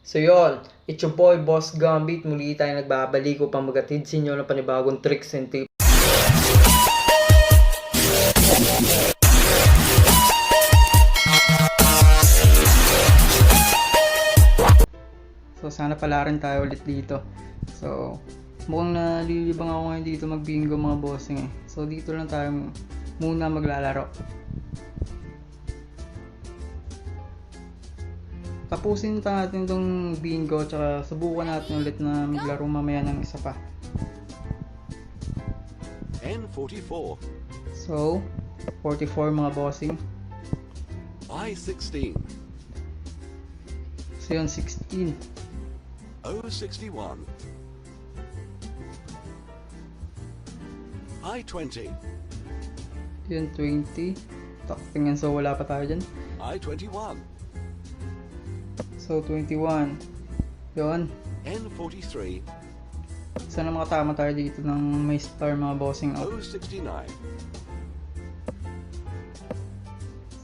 So yun, it's your boy Boss Gambit. Muli tayo nagbabalik upang magatid sa inyo ng panibagong tricks and tips. So sana pala rin tayo ulit dito. So mukhang nalilibang ako ngayon dito mag-bingo mga bossing eh. So dito lang tayo muna maglalaro. Tapusin natin itong bingo, tsaka subukan natin ulit na maglaro mamaya ng isa pa. N44. So, 44 mga bossing. I16. So yun, 16. O61. I20. Yun, 20. Tingnan, so wala pa tayo dyan. I21. So, 21. Yun. N43. Sana makatama tayo dito ng may star mga bossing. O69.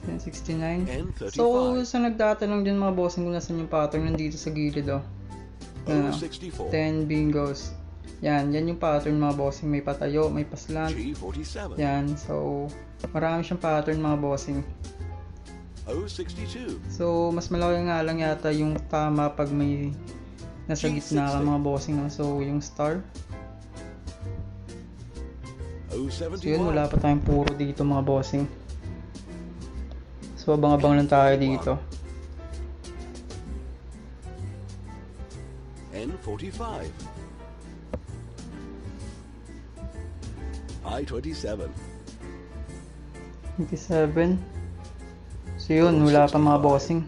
Yan, 69. N35. So, sa nagtatanong dyan mga bossing kung nasan yung pattern nandito sa gilid O64. 10 bingos. Yan yung pattern mga bossing. May patayo, may paslant. G47. Yan, so marami siyang pattern mga bossing. O62. So, mas malaki nga lang yata yung tama pag may nasa gitna ka mga bossing. So, yung star. So, yun, wala pa tayong puro dito mga bossing. So, abang-abang lang tayo dito. N45. I27. 27. So yun, wala pa mga bossing.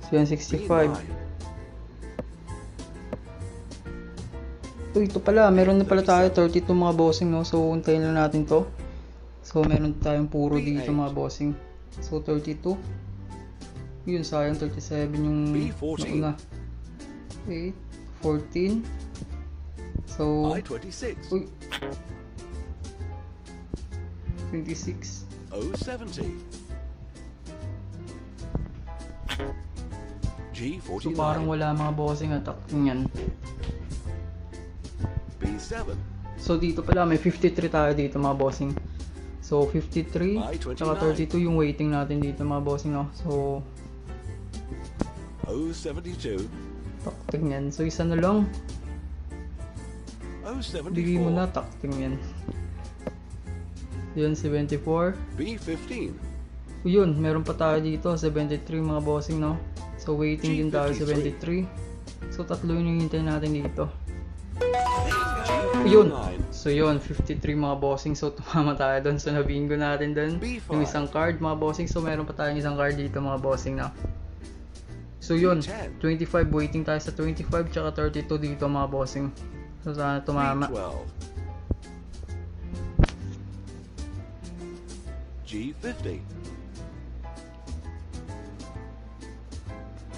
So yun, 65. So ito pala, meron na pala tayo 32 mga bossing, no? So untayin lang natin to. So meron tayong puro dito mga bossing. So 32. Yun, sayang 37 yung nauna. 8, 14. So I26. uy, 26. O70. G49. So parang wala mga bossing at yan. B7. So dito pala may 53 tayo dito mga bossing. So 53 tsaka 32 yung waiting natin dito mga bossing, no? So O72. takting yan. So isa na lang. Bigay mo O74. na, takting yan. Yun, 74. B15. O yun, meron pa tayo dito, 73 mga bossing, no? So waiting din tayo, 73. So tatlo yung hintay natin dito. Yun. So yun, 53 mga bossing. So tumama tayo doon. So nabingo natin doon yung isang card mga bossing. So meron pa tayong isang card dito mga bossing, no? So yun, 25, waiting tayo sa 25 tsaka 32 dito mga bossing. So sana tumama. G50.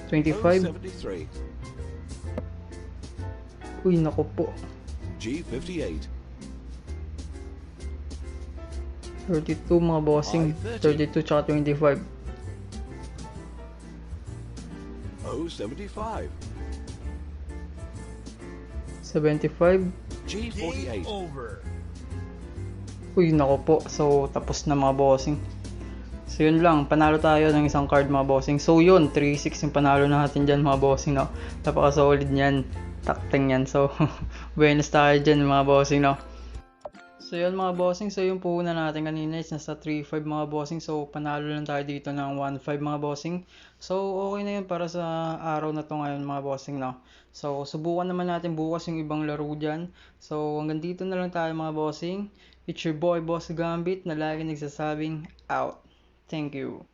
25. O73. Uy, naku po. G58. 32 mga bossing. 32 tsaka 25. O75. 75. G48. Uy, naku po. So, tapos na mga bossing. So, yun lang. Panalo tayo ng isang card mga bossing. So, yun. 3-6 yung panalo natin dyan mga bossing, no? Napaka-solid niyan. Takting yan. So, buenos tayo dyan mga bossing, no? So, yun mga bossing. So, yung puhunan natin kanina is nasa 3-5 mga bossing. So, panalo lang tayo dito ng 1-5 mga bossing. So, okay na yun para sa araw na to ngayon mga bossing, no? So, subukan naman natin bukas yung ibang laro dyan. So, hanggang dito na lang tayo mga bossing. It's your boy Boss Gambit na lagi nagsasabing out. Thank you.